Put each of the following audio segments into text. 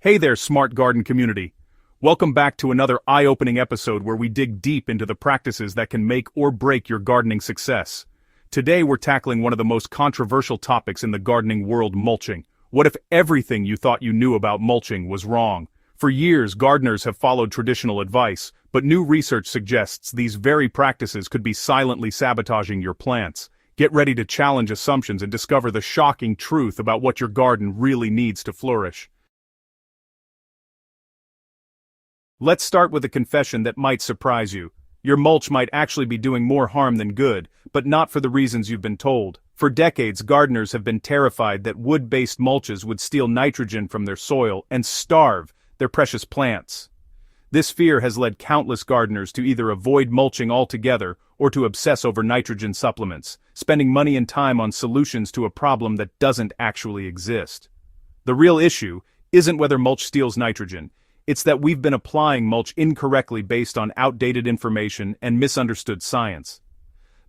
Hey there, smart garden community. Welcome back to another eye-opening episode where we dig deep into the practices that can make or break your gardening success. Today we're tackling one of the most controversial topics in the gardening world, mulching. What if everything you thought you knew about mulching was wrong? For years, gardeners have followed traditional advice, but new research suggests these very practices could be silently sabotaging your plants. Get ready to challenge assumptions and discover the shocking truth about what your garden really needs to flourish. Let's start with a confession that might surprise you. Your mulch might actually be doing more harm than good, but not for the reasons you've been told. For decades, gardeners have been terrified that wood-based mulches would steal nitrogen from their soil and starve their precious plants. This fear has led countless gardeners to either avoid mulching altogether or to obsess over nitrogen supplements, spending money and time on solutions to a problem that doesn't actually exist. The real issue isn't whether mulch steals nitrogen. It's that we've been applying mulch incorrectly based on outdated information and misunderstood science.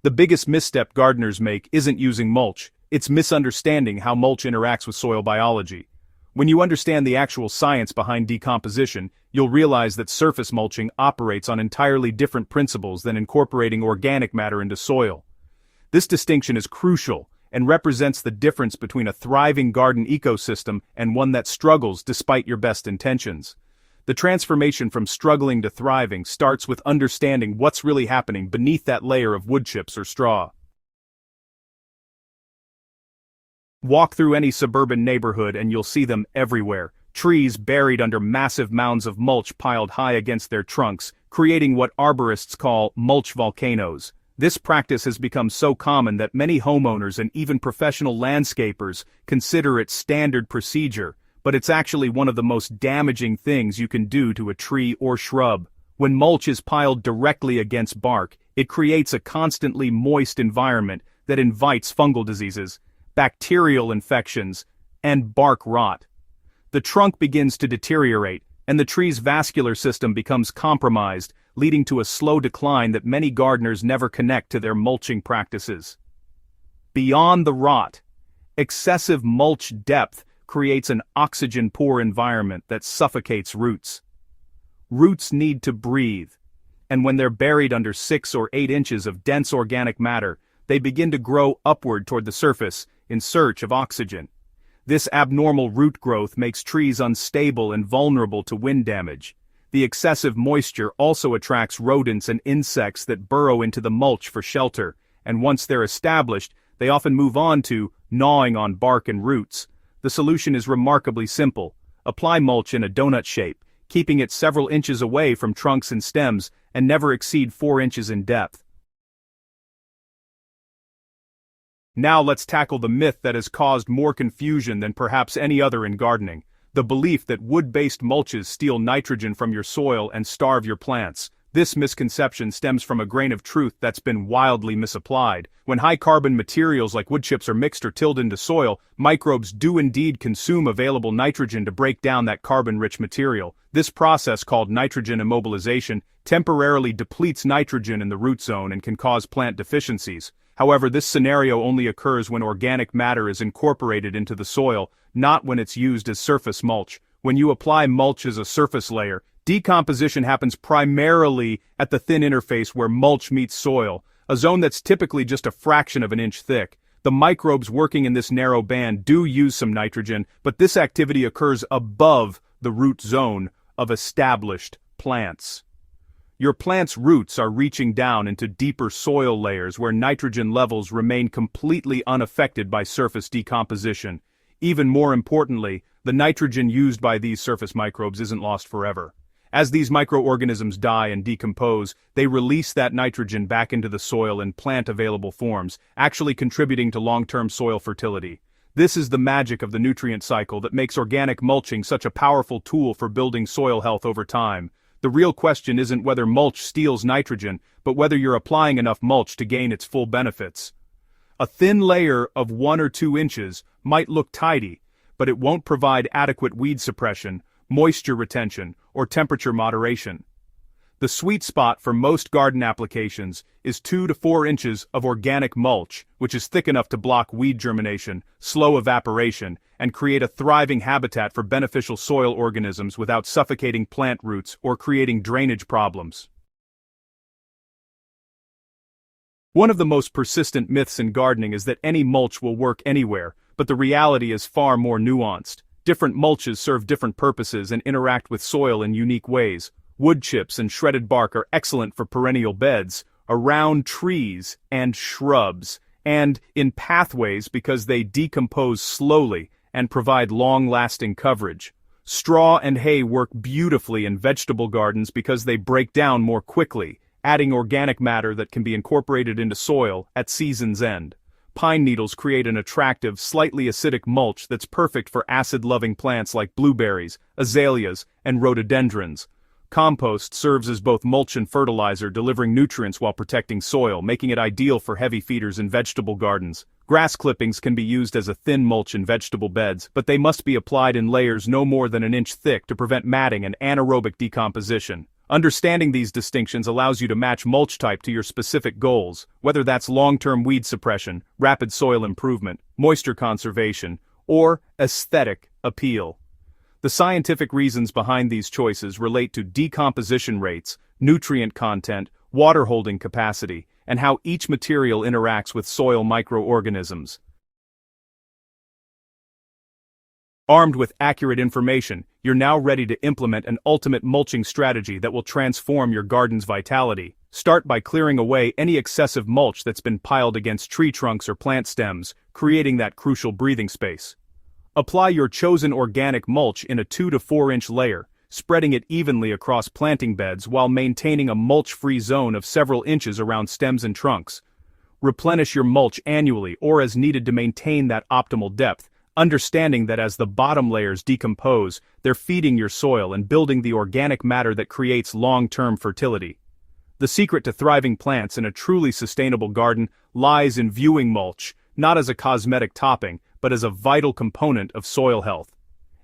The biggest misstep gardeners make isn't using mulch, it's misunderstanding how mulch interacts with soil biology. When you understand the actual science behind decomposition, you'll realize that surface mulching operates on entirely different principles than incorporating organic matter into soil. This distinction is crucial and represents the difference between a thriving garden ecosystem and one that struggles despite your best intentions. The transformation from struggling to thriving starts with understanding what's really happening beneath that layer of wood chips or straw. Walk through any suburban neighborhood and you'll see them everywhere. Trees buried under massive mounds of mulch piled high against their trunks, creating what arborists call mulch volcanoes. This practice has become so common that many homeowners and even professional landscapers consider it standard procedure, but it's actually one of the most damaging things you can do to a tree or shrub. When mulch is piled directly against bark, it creates a constantly moist environment that invites fungal diseases, bacterial infections, and bark rot. The trunk begins to deteriorate, and the tree's vascular system becomes compromised, leading to a slow decline that many gardeners never connect to their mulching practices. Beyond the rot, excessive mulch depth creates an oxygen-poor environment that suffocates roots. Roots need to breathe, and when they're buried under 6 or 8 inches of dense organic matter, they begin to grow upward toward the surface in search of oxygen. This abnormal root growth makes trees unstable and vulnerable to wind damage. The excessive moisture also attracts rodents and insects that burrow into the mulch for shelter, and once they're established, they often move on to gnawing on bark and roots. The solution is remarkably simple. Apply mulch in a donut shape, keeping it several inches away from trunks and stems, and never exceed 4 inches in depth. Now let's tackle the myth that has caused more confusion than perhaps any other in gardening. The belief that wood-based mulches steal nitrogen from your soil and starve your plants. This misconception stems from a grain of truth that's been wildly misapplied. When high-carbon materials like wood chips are mixed or tilled into soil, microbes do indeed consume available nitrogen to break down that carbon-rich material. This process, called nitrogen immobilization, temporarily depletes nitrogen in the root zone and can cause plant deficiencies. However, this scenario only occurs when organic matter is incorporated into the soil, not when it's used as surface mulch. When you apply mulch as a surface layer, decomposition happens primarily at the thin interface where mulch meets soil, a zone that's typically just a fraction of an inch thick. The microbes working in this narrow band do use some nitrogen, but this activity occurs above the root zone of established plants. Your plant's roots are reaching down into deeper soil layers where nitrogen levels remain completely unaffected by surface decomposition. Even more importantly, the nitrogen used by these surface microbes isn't lost forever. As these microorganisms die and decompose, they release that nitrogen back into the soil in plant-available forms, actually contributing to long-term soil fertility. This is the magic of the nutrient cycle that makes organic mulching such a powerful tool for building soil health over time. The real question isn't whether mulch steals nitrogen, but whether you're applying enough mulch to gain its full benefits. A thin layer of 1 or 2 inches might look tidy, but it won't provide adequate weed suppression, moisture retention, or temperature moderation. The sweet spot for most garden applications is 2 to 4 inches of organic mulch, which is thick enough to block weed germination, slow evaporation, and create a thriving habitat for beneficial soil organisms without suffocating plant roots or creating drainage problems. One of the most persistent myths in gardening is that any mulch will work anywhere, but the reality is far more nuanced. Different mulches serve different purposes and interact with soil in unique ways. Wood chips and shredded bark are excellent for perennial beds, around trees and shrubs, and in pathways because they decompose slowly and provide long-lasting coverage. Straw and hay work beautifully in vegetable gardens because they break down more quickly, adding organic matter that can be incorporated into soil at season's end. Pine needles create an attractive, slightly acidic mulch that's perfect for acid-loving plants like blueberries, azaleas, and rhododendrons. Compost serves as both mulch and fertilizer, delivering nutrients while protecting soil, making it ideal for heavy feeders in vegetable gardens. Grass clippings can be used as a thin mulch in vegetable beds, but they must be applied in layers no more than an inch thick to prevent matting and anaerobic decomposition. Understanding these distinctions allows you to match mulch type to your specific goals, whether that's long-term weed suppression, rapid soil improvement, moisture conservation, or aesthetic appeal. The scientific reasons behind these choices relate to decomposition rates, nutrient content, water holding capacity, and how each material interacts with soil microorganisms. Armed with accurate information, you're now ready to implement an ultimate mulching strategy that will transform your garden's vitality. Start by clearing away any excessive mulch that's been piled against tree trunks or plant stems, creating that crucial breathing space. Apply your chosen organic mulch in a 2 to 4 inch layer, spreading it evenly across planting beds while maintaining a mulch-free zone of several inches around stems and trunks. Replenish your mulch annually or as needed to maintain that optimal depth, understanding that as the bottom layers decompose, they're feeding your soil and building the organic matter that creates long-term fertility. The secret to thriving plants in a truly sustainable garden lies in viewing mulch, not as a cosmetic topping, but as a vital component of soil health.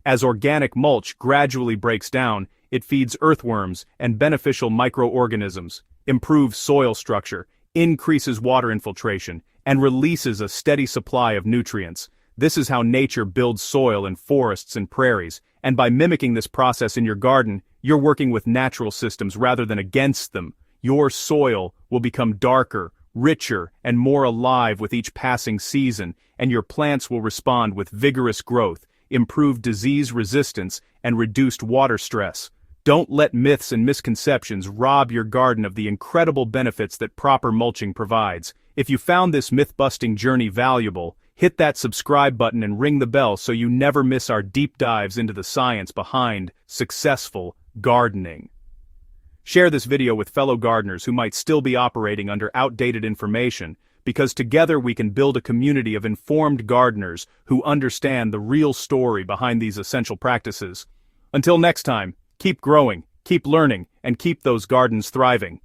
As organic mulch gradually breaks down, it feeds earthworms and beneficial microorganisms, improves soil structure, increases water infiltration, and releases a steady supply of nutrients. This is how nature builds soil in forests and prairies, and by mimicking this process in your garden, you're working with natural systems rather than against them. Your soil will become darker, richer, and more alive with each passing season, and your plants will respond with vigorous growth, improved disease resistance, and reduced water stress. Don't let myths and misconceptions rob your garden of the incredible benefits that proper mulching provides. If you found this myth-busting journey valuable, hit that subscribe button and ring the bell so you never miss our deep dives into the science behind successful gardening. Share this video with fellow gardeners who might still be operating under outdated information, because together we can build a community of informed gardeners who understand the real story behind these essential practices. Until next time, keep growing, keep learning, and keep those gardens thriving.